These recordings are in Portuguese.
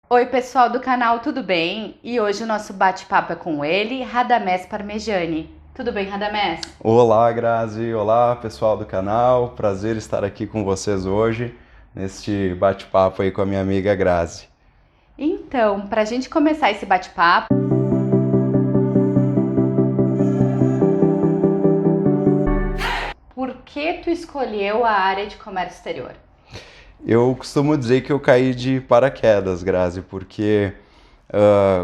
Oi, pessoal do canal, tudo bem? E hoje o nosso bate-papo é com ele, Radamés Parmegiani. Tudo bem, Radamés? Olá, Grazi. Olá, pessoal do canal. Prazer estar aqui com vocês hoje, neste bate-papo aí com a minha amiga Grazi. Então, para a gente começar esse bate-papo, por que tu escolheu a área de comércio exterior? Eu costumo dizer que eu caí de paraquedas, Grazi, porque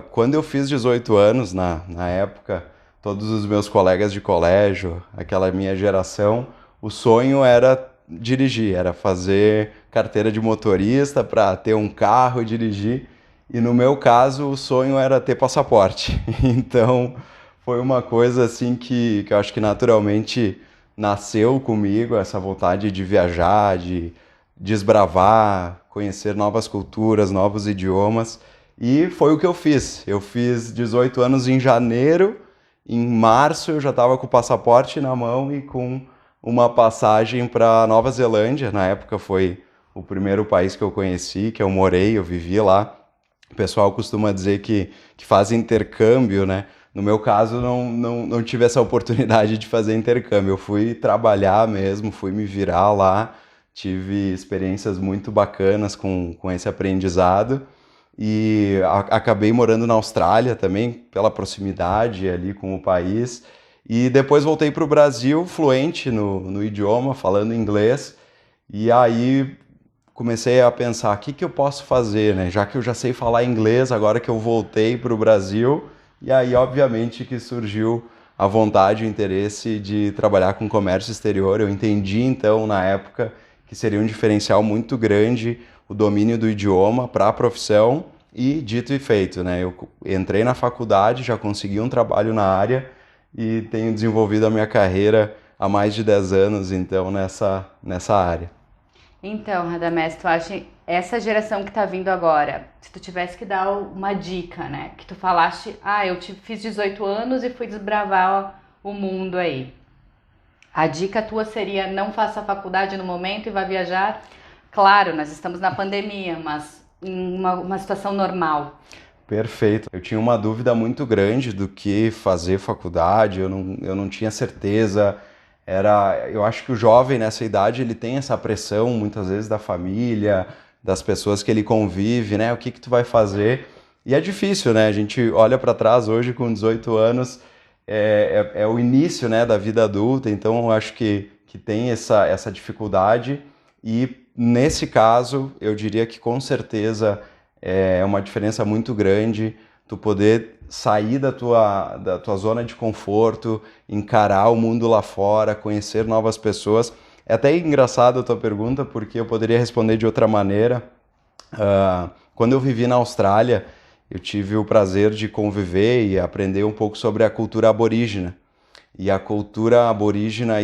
quando eu fiz 18 anos, na época, todos os meus colegas de colégio, aquela minha geração, o sonho era dirigir, era fazer carteira de motorista para ter um carro e dirigir. E no meu caso, o sonho era ter passaporte. Então, foi uma coisa assim que eu acho que naturalmente nasceu comigo, essa vontade de viajar, de desbravar, conhecer novas culturas, novos idiomas. E foi o que eu fiz. Eu fiz 18 anos em janeiro, em março eu já estava com o passaporte na mão e com uma passagem para Nova Zelândia. Na época foi o primeiro país que eu conheci, que eu morei, eu vivi lá. O pessoal costuma dizer que faz intercâmbio, né? No meu caso, não tive essa oportunidade de fazer intercâmbio. Eu fui trabalhar mesmo, fui me virar lá, tive experiências muito bacanas com esse aprendizado e acabei morando na Austrália também, pela proximidade ali com o país. E depois voltei para o Brasil, fluente no idioma, falando inglês. E aí comecei a pensar, o que que eu posso fazer, né? Já que eu já sei falar inglês, agora que eu voltei para o Brasil. E aí, obviamente, que surgiu a vontade e o interesse de trabalhar com comércio exterior. Eu entendi, então, na época, que seria um diferencial muito grande o domínio do idioma para a profissão e dito e feito, né? Eu entrei na faculdade, já consegui um trabalho na área e tenho desenvolvido a minha carreira há mais de 10 anos, então, nessa área. Então, Radamés, tu acha essa geração que tá vindo agora, se tu tivesse que dar uma dica, né? Que tu falaste, fiz 18 anos e fui desbravar o mundo aí. A dica tua seria não faça faculdade no momento e vá viajar? Claro, nós estamos na pandemia, mas em uma situação normal. Perfeito. Eu tinha uma dúvida muito grande do que fazer faculdade, eu não tinha certeza. Eu acho que o jovem nessa idade ele tem essa pressão muitas vezes da família, das pessoas que ele convive, né? O que que tu vai fazer? E é difícil, né? A gente olha para trás hoje com 18 anos, é o início, né, da vida adulta, então eu acho que tem essa dificuldade. E nesse caso, eu diria que com certeza é uma diferença muito grande tu poder sair da tua zona de conforto, encarar o mundo lá fora, conhecer novas pessoas. É até engraçado a tua pergunta, porque eu poderia responder de outra maneira. Quando eu vivi na Austrália, eu tive o prazer de conviver e aprender um pouco sobre a cultura aborígena. E a cultura aborígena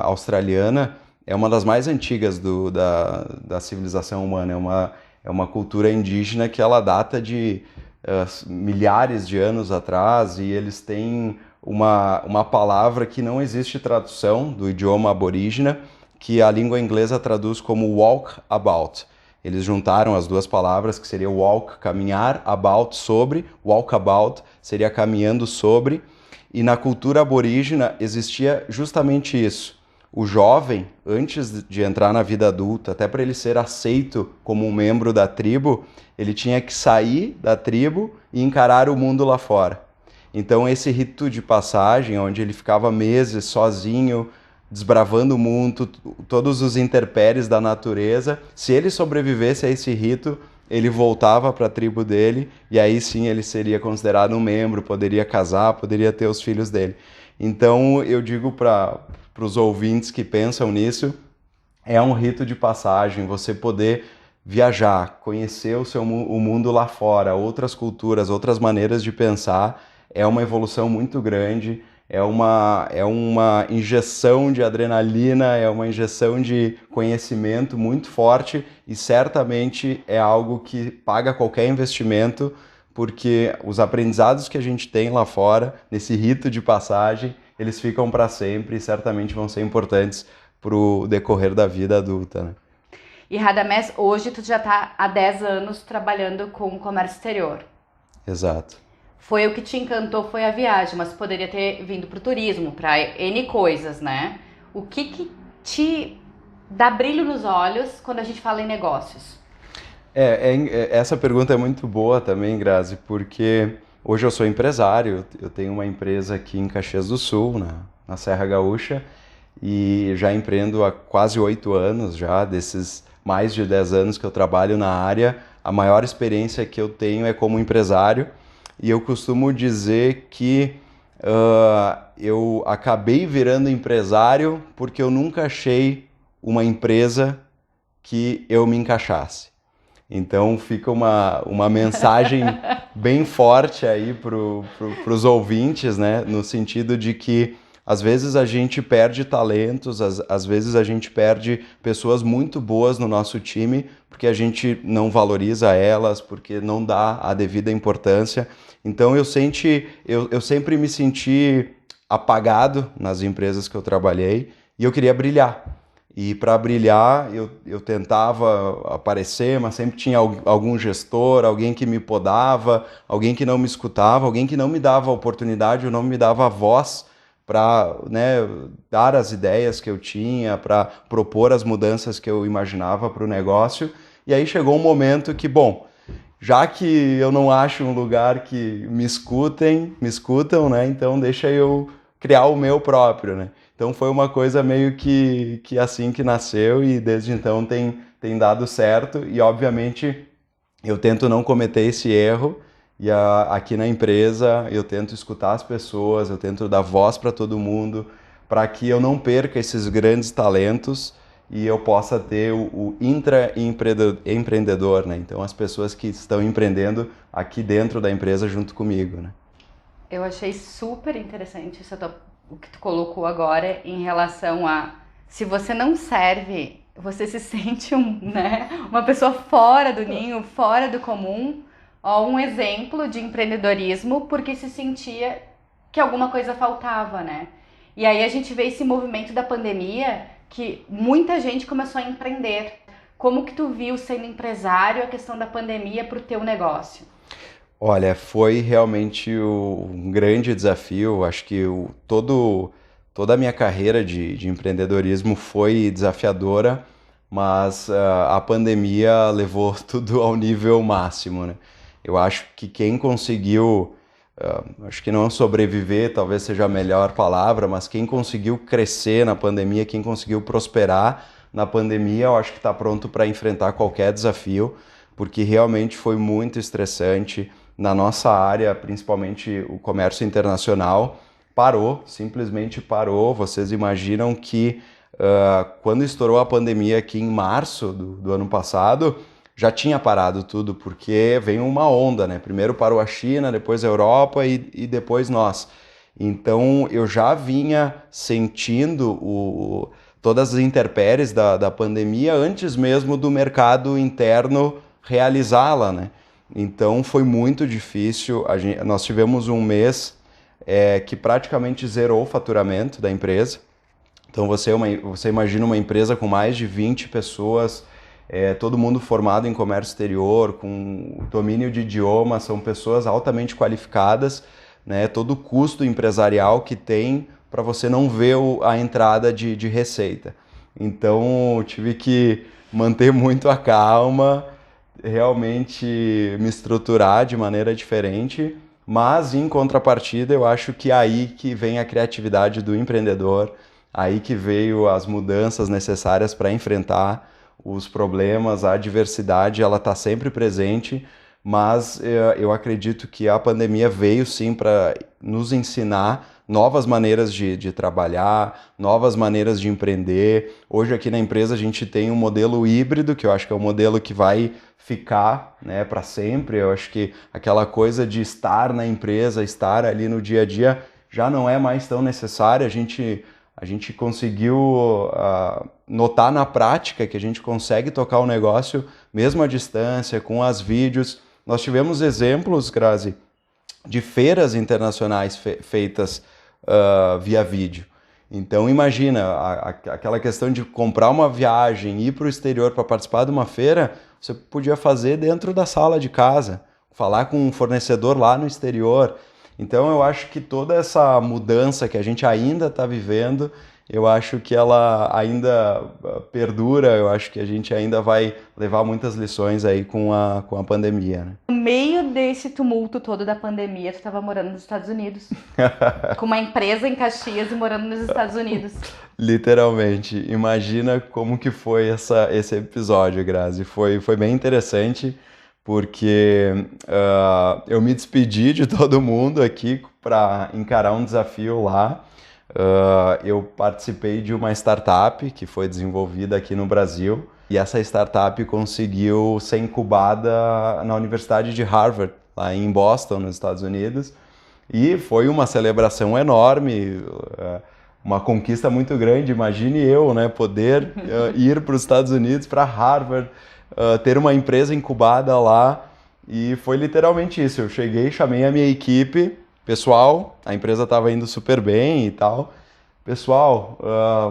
australiana é uma das mais antigas da civilização humana. É uma cultura indígena que ela data de milhares de anos atrás e eles têm uma palavra que não existe tradução do idioma aborígena, que a língua inglesa traduz como walk about. Eles juntaram as duas palavras, que seria walk, caminhar, about, sobre. Walkabout seria caminhando sobre. E na cultura aborígena existia justamente isso. O jovem, antes de entrar na vida adulta, até para ele ser aceito como um membro da tribo, ele tinha que sair da tribo e encarar o mundo lá fora. Então esse rito de passagem, onde ele ficava meses sozinho, desbravando o mundo, todos os intempéries da natureza, se ele sobrevivesse a esse rito, ele voltava para a tribo dele e aí sim ele seria considerado um membro, poderia casar, poderia ter os filhos dele. Então eu digo para os ouvintes que pensam nisso, é um rito de passagem, você poder viajar, conhecer o mundo lá fora, outras culturas, outras maneiras de pensar, é uma evolução muito grande, é uma injeção de adrenalina, é uma injeção de conhecimento muito forte e certamente é algo que paga qualquer investimento, porque os aprendizados que a gente tem lá fora, nesse rito de passagem, eles ficam para sempre e certamente vão ser importantes para o decorrer da vida adulta, né? E Radamés, hoje tu já tá há 10 anos trabalhando com comércio exterior. Exato. Foi o que te encantou, foi a viagem, mas poderia ter vindo pro turismo, para N coisas, né? O que te dá brilho nos olhos quando a gente fala em negócios? Essa pergunta é muito boa também, Grazi, porque hoje eu sou empresário, eu tenho uma empresa aqui em Caxias do Sul, na Serra Gaúcha, e já empreendo há quase 8 anos já, desses mais de 10 anos que eu trabalho na área, a maior experiência que eu tenho é como empresário, e eu costumo dizer que eu acabei virando empresário porque eu nunca achei uma empresa que eu me encaixasse. Então fica uma mensagem bem forte aí para os ouvintes, né? No sentido de que às vezes a gente perde talentos, às vezes a gente perde pessoas muito boas no nosso time porque a gente não valoriza elas, porque não dá a devida importância. Então eu sempre me senti apagado nas empresas que eu trabalhei e eu queria brilhar. E para brilhar, eu tentava aparecer, mas sempre tinha algum gestor, alguém que me podava, alguém que não me escutava, alguém que não me dava a oportunidade ou não me dava a voz para, né, dar as ideias que eu tinha, para propor as mudanças que eu imaginava para o negócio. E aí chegou um momento que, bom, já que eu não acho um lugar que me escutam, né, então deixa eu criar o meu próprio, né? Então foi uma coisa meio que assim que nasceu e desde então tem dado certo e obviamente eu tento não cometer esse erro e aqui na empresa eu tento escutar as pessoas, eu tento dar voz para todo mundo para que eu não perca esses grandes talentos e eu possa ter o intraempreendedor, né? Então as pessoas que estão empreendendo aqui dentro da empresa junto comigo, né? Eu achei super interessante o que tu colocou agora em relação a se você não serve, você se sente uma pessoa fora do ninho, fora do comum, ou um exemplo de empreendedorismo porque se sentia que alguma coisa faltava, né? E aí a gente vê esse movimento da pandemia que muita gente começou a empreender. Como que tu viu sendo empresário a questão da pandemia para o teu negócio? Olha, foi realmente um grande desafio. Acho que toda a minha carreira de empreendedorismo foi desafiadora, mas a pandemia levou tudo ao nível máximo, né? Eu acho que quem conseguiu, acho que não sobreviver, talvez seja a melhor palavra, mas quem conseguiu crescer na pandemia, quem conseguiu prosperar na pandemia, eu acho que está pronto para enfrentar qualquer desafio, porque realmente foi muito estressante. Na nossa área, principalmente o comércio internacional, simplesmente parou. Vocês imaginam que quando estourou a pandemia aqui em março do ano passado, já tinha parado tudo, porque veio uma onda, né? Primeiro parou a China, depois a Europa e depois nós. Então eu já vinha sentindo todas as intempéries da pandemia antes mesmo do mercado interno realizá-la, né? Então foi muito difícil. Nós tivemos um mês que praticamente zerou o faturamento da empresa. Então você imagina uma empresa com mais de 20 pessoas, todo mundo formado em comércio exterior, com domínio de idioma, são pessoas altamente qualificadas, né? Todo o custo empresarial que tem para você não ver a entrada de receita. Então tive que manter muito a calma, realmente me estruturar de maneira diferente, mas em contrapartida eu acho que é aí que vem a criatividade do empreendedor, aí que veio as mudanças necessárias para enfrentar os problemas, a adversidade, ela está sempre presente, mas eu acredito que a pandemia veio sim para nos ensinar novas maneiras de trabalhar, novas maneiras de empreender. Hoje aqui na empresa a gente tem um modelo híbrido, que eu acho que é um modelo que vai ficar, né, para sempre. Eu acho que aquela coisa de estar na empresa, estar ali no dia a dia, já não é mais tão necessária. A gente conseguiu notar na prática que a gente consegue tocar o negócio mesmo à distância, com as vídeos. Nós tivemos exemplos, Grazi, de feiras internacionais feitas via vídeo. Então imagina, aquela questão de comprar uma viagem, ir para o exterior para participar de uma feira, você podia fazer dentro da sala de casa, falar com um fornecedor lá no exterior. Então eu acho que toda essa mudança que a gente ainda está vivendo, eu acho que ela ainda perdura, eu acho que a gente ainda vai levar muitas lições aí com a pandemia, né? No meio desse tumulto todo da pandemia, tu estava morando nos Estados Unidos, com uma empresa em Caxias e morando nos Estados Unidos. Literalmente. Imagina como que foi esse episódio, Grazi. Foi bem interessante, porque eu me despedi de todo mundo aqui para encarar um desafio lá. Eu participei de uma startup que foi desenvolvida aqui no Brasil, e essa startup conseguiu ser incubada na Universidade de Harvard, lá em Boston, nos Estados Unidos, e foi uma celebração enorme, uma conquista muito grande. Imagine eu, né, poder ir para os Estados Unidos, para Harvard, ter uma empresa incubada lá, e foi literalmente isso. Eu cheguei, chamei a minha equipe, pessoal, a empresa estava indo super bem e tal. Pessoal,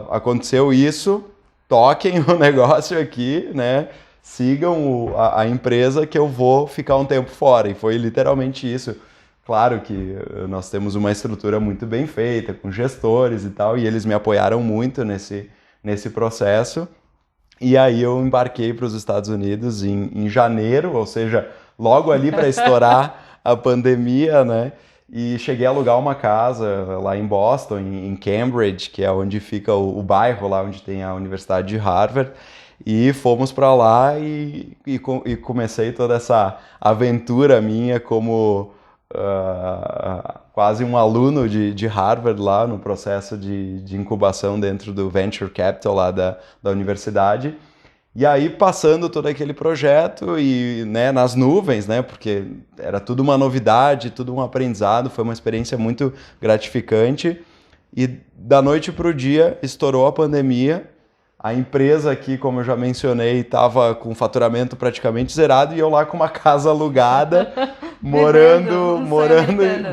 aconteceu isso, toquem o negócio aqui, né? Sigam a empresa que eu vou ficar um tempo fora. E foi literalmente isso. Claro que nós temos uma estrutura muito bem feita, com gestores e tal, e eles me apoiaram muito nesse processo. E aí eu embarquei para os Estados Unidos em janeiro, ou seja, logo ali para estourar a pandemia, né? E cheguei a alugar uma casa lá em Boston, em Cambridge, que é onde fica o bairro lá onde tem a Universidade de Harvard. E fomos para lá e comecei toda essa aventura minha como quase um aluno de Harvard lá no processo de incubação dentro do Venture Capital lá da universidade. E aí, passando todo aquele projeto e, né, nas nuvens, né, porque era tudo uma novidade, tudo um aprendizado, foi uma experiência muito gratificante. E da noite para o dia, estourou a pandemia. A empresa aqui, como eu já mencionei, estava com faturamento praticamente zerado, e eu lá com uma casa alugada,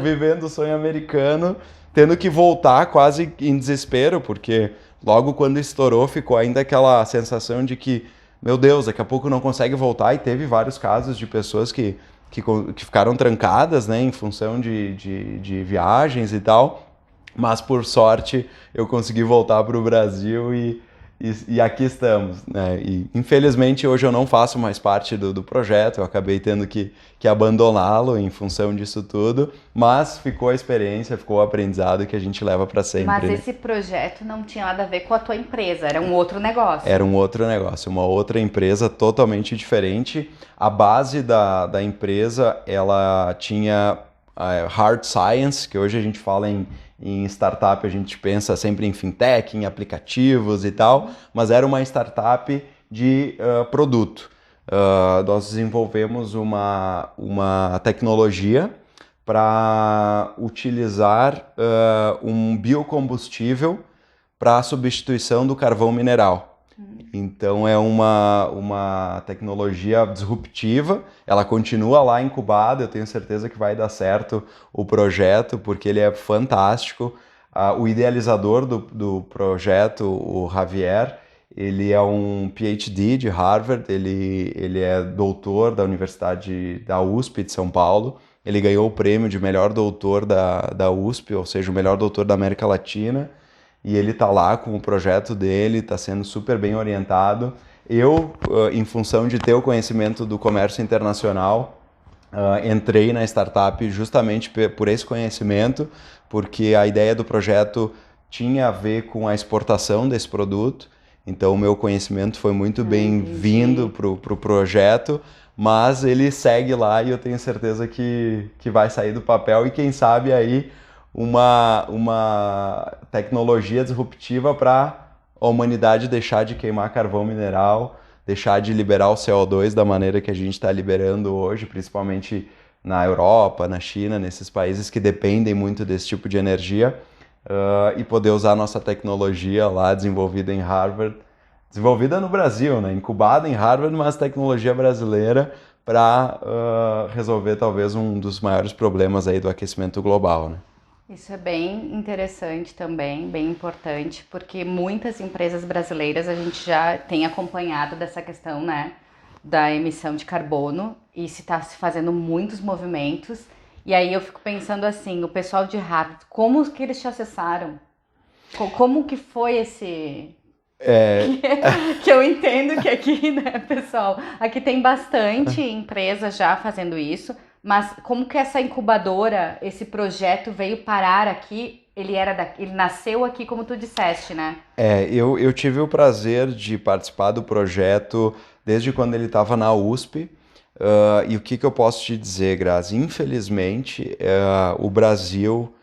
vivendo o sonho americano, tendo que voltar quase em desespero, porque logo quando estourou ficou ainda aquela sensação de que, meu Deus, daqui a pouco não consegue voltar, e teve vários casos de pessoas que ficaram trancadas, né, em função de viagens e tal, mas por sorte eu consegui voltar para o Brasil e aqui estamos, né? E infelizmente hoje eu não faço mais parte do projeto, eu acabei tendo que abandoná-lo em função disso tudo, mas ficou a experiência, ficou o aprendizado que a gente leva para sempre. Mas né? esse projeto não tinha nada a ver com a tua empresa, era um outro negócio. Era um outro negócio, uma outra empresa totalmente diferente. A base da empresa, ela tinha hard science, que hoje a gente fala em startup, a gente pensa sempre em fintech, em aplicativos e tal, mas era uma startup de produto. Nós desenvolvemos uma tecnologia para utilizar um biocombustível para a substituição do carvão mineral. Então é uma tecnologia disruptiva, ela continua lá incubada, eu tenho certeza que vai dar certo o projeto, porque ele é fantástico. O idealizador do projeto, o Javier, ele é um PhD de Harvard, ele é doutor da Universidade da USP de São Paulo, ele ganhou o prêmio de melhor doutor da USP, ou seja, o melhor doutor da América Latina. E ele está lá com o projeto dele, está sendo super bem orientado. Eu, em função de ter o conhecimento do comércio internacional, entrei na startup justamente por esse conhecimento, porque a ideia do projeto tinha a ver com a exportação desse produto. Então, o meu conhecimento foi muito bem-vindo para o projeto, mas ele segue lá e eu tenho certeza que vai sair do papel e, quem sabe, aí uma tecnologia disruptiva para a humanidade deixar de queimar carvão mineral, deixar de liberar o CO2 da maneira que a gente está liberando hoje, principalmente na Europa, na China, nesses países que dependem muito desse tipo de energia, e poder usar a nossa tecnologia lá desenvolvida em Harvard, desenvolvida no Brasil, né? Incubada em Harvard, mas tecnologia brasileira para resolver talvez um dos maiores problemas aí do aquecimento global, né? Isso é bem interessante também, bem importante, porque muitas empresas brasileiras a gente já tem acompanhado dessa questão, né, da emissão de carbono e se está se fazendo muitos movimentos. E aí eu fico pensando assim, o pessoal de Harvard, como que eles te acessaram? Como que foi esse... Que eu entendo que aqui, né, pessoal, aqui tem bastante empresa já fazendo isso, mas como que essa incubadora, esse projeto veio parar aqui? Ele nasceu aqui, como tu disseste, né? Eu tive o prazer de participar do projeto desde quando ele estava na USP. E o que eu posso te dizer, Grazi? Infelizmente, o Brasil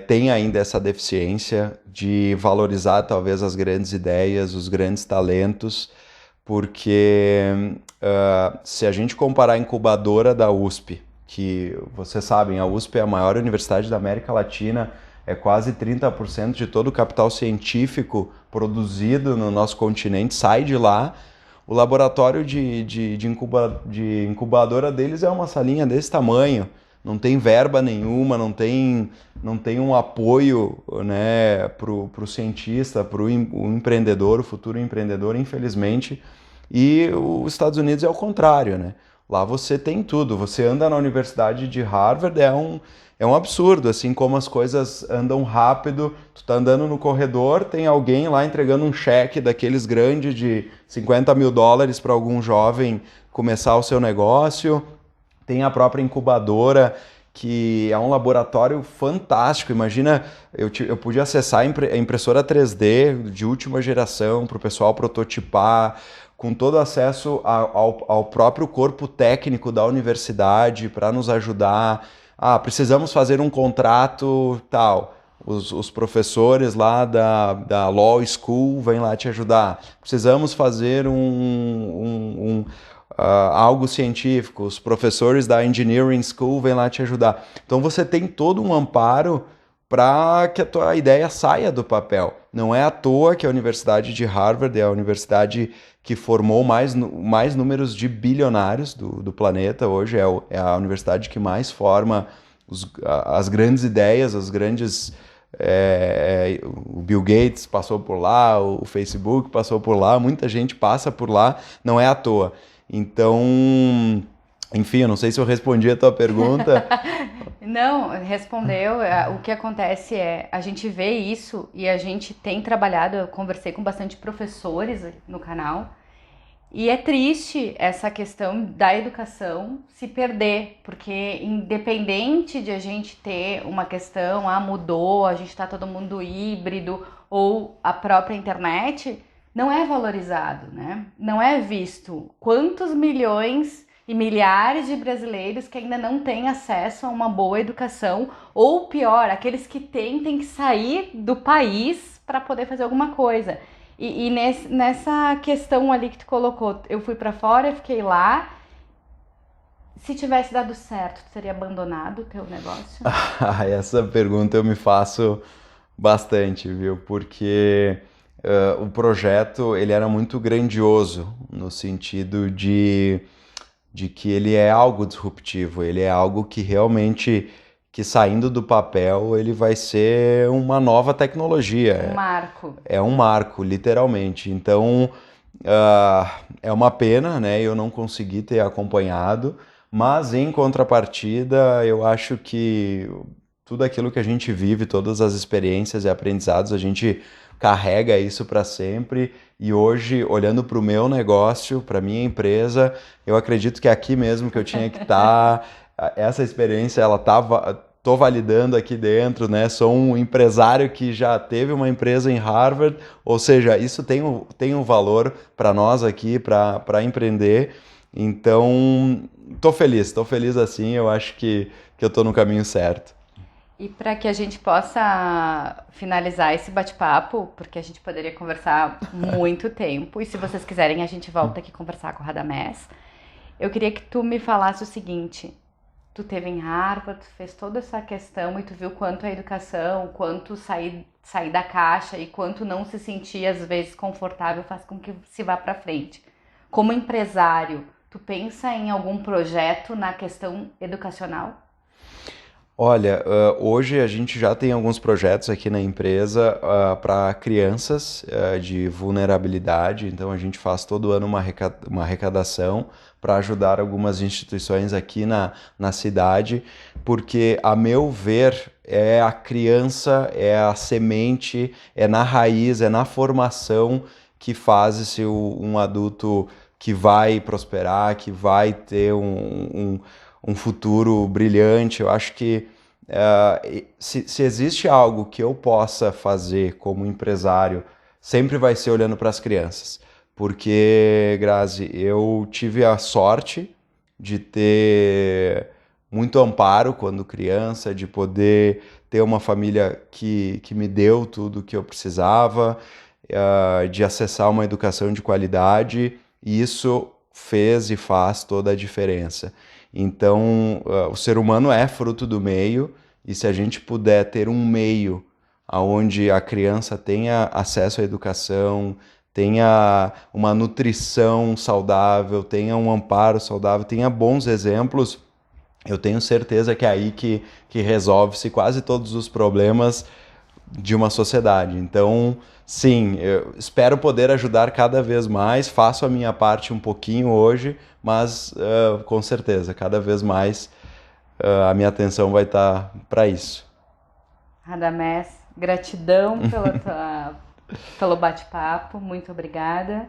tem ainda essa deficiência de valorizar talvez as grandes ideias, os grandes talentos, porque se a gente comparar a incubadora da USP, que vocês sabem, a USP é a maior universidade da América Latina, é quase 30% de todo o capital científico produzido no nosso continente sai de lá. O laboratório de incubadora deles é uma salinha desse tamanho, não tem verba nenhuma, não tem um apoio, né, para o cientista, para o empreendedor, o futuro empreendedor, infelizmente. E os Estados Unidos é o contrário, né? Lá você tem tudo. Você anda na Universidade de Harvard, é um absurdo, assim como as coisas andam rápido. Tu tá andando no corredor, tem alguém lá entregando um cheque daqueles grandes de $50.000 para algum jovem começar o seu negócio. Tem a própria incubadora, que é um laboratório fantástico. Imagina, eu podia acessar a impressora 3D de última geração para o pessoal prototipar, com todo acesso ao próprio corpo técnico da universidade para nos ajudar. Precisamos fazer um contrato tal. Os professores lá da Law School vêm lá te ajudar. Precisamos fazer algo científico. Os professores da Engineering School vêm lá te ajudar. Então você tem todo um amparo para que a tua ideia saia do papel. Não é à toa que a Universidade de Harvard é a universidade que formou mais números de bilionários do planeta. Hoje é a universidade que mais forma as grandes ideias, as grandes... o Bill Gates passou por lá, o Facebook passou por lá, muita gente passa por lá, não é à toa. Então, enfim, eu não sei se eu respondi a tua pergunta. Não, respondeu. O que acontece é, a gente vê isso e a gente tem trabalhado, eu conversei com bastante professores no canal, e é triste essa questão da educação se perder, porque independente de a gente ter uma questão, mudou, a gente tá todo mundo híbrido, ou a própria internet, não é valorizado, né? Não é visto. Quantos milhões e milhares de brasileiros que ainda não têm acesso a uma boa educação, ou pior, aqueles que têm que sair do país para poder fazer alguma coisa. E nessa questão ali que tu colocou, eu fui para fora, fiquei lá. Se tivesse dado certo, tu teria abandonado o teu negócio? Essa pergunta eu me faço bastante, viu? Porque o projeto ele era muito grandioso no sentido de que ele é algo disruptivo, ele é algo que realmente, que saindo do papel, ele vai ser uma nova tecnologia. Um marco. É um marco, literalmente. Então, é uma pena, né, eu não consegui ter acompanhado, mas em contrapartida, eu acho que tudo aquilo que a gente vive, todas as experiências e aprendizados, a gente carrega isso para sempre. E hoje, olhando para o meu negócio, para minha empresa, eu acredito que é aqui mesmo que eu tinha que estar. Essa experiência, ela tô validando aqui dentro, né? Sou um empresário que já teve uma empresa em Harvard, ou seja, isso tem um valor para nós aqui, para empreender. Então, tô feliz assim, eu acho que eu tô no caminho certo. E para que a gente possa finalizar esse bate-papo, porque a gente poderia conversar muito tempo, e se vocês quiserem a gente volta aqui conversar com o Radamés, eu queria que tu me falasse o seguinte: tu teve em Harvard, tu fez toda essa questão e tu viu quanto a educação, quanto sair da caixa e quanto não se sentir às vezes confortável faz com que se vá para frente. Como empresário, tu pensa em algum projeto na questão educacional? Olha, hoje a gente já tem alguns projetos aqui na empresa para crianças de vulnerabilidade, então a gente faz todo ano uma arrecadação para ajudar algumas instituições aqui na cidade, porque, a meu ver, é a criança, é a semente, é na raiz, é na formação que faz-se um adulto que vai prosperar, que vai ter um futuro brilhante. Eu acho que se existe algo que eu possa fazer como empresário, sempre vai ser olhando para as crianças. Porque, Grazi, eu tive a sorte de ter muito amparo quando criança, de poder ter uma família que me deu tudo o que eu precisava, de acessar uma educação de qualidade, e isso fez e faz toda a diferença. Então, o ser humano é fruto do meio, e se a gente puder ter um meio onde a criança tenha acesso à educação, tenha uma nutrição saudável, tenha um amparo saudável, tenha bons exemplos, eu tenho certeza que é aí que resolve-se quase todos os problemas de uma sociedade. Então, sim, eu espero poder ajudar cada vez mais, faço a minha parte um pouquinho hoje, mas com certeza, cada vez mais a minha atenção vai estar para isso. Radamés, gratidão pelo bate-papo, muito obrigada.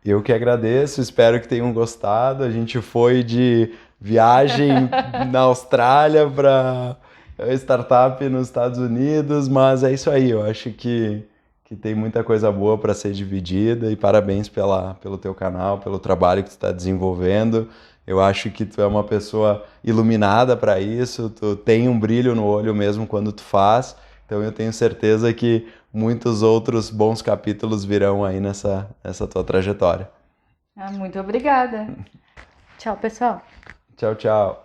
Eu que agradeço, espero que tenham gostado. A gente foi de viagem na Austrália para startup nos Estados Unidos, mas é isso aí, eu acho que tem muita coisa boa para ser dividida, e parabéns pelo teu canal, pelo trabalho que tu está desenvolvendo. Eu acho que tu é uma pessoa iluminada para isso, tu tem um brilho no olho mesmo quando tu faz, então eu tenho certeza que muitos outros bons capítulos virão aí nessa tua trajetória. Muito obrigada. Tchau, pessoal. Tchau, tchau.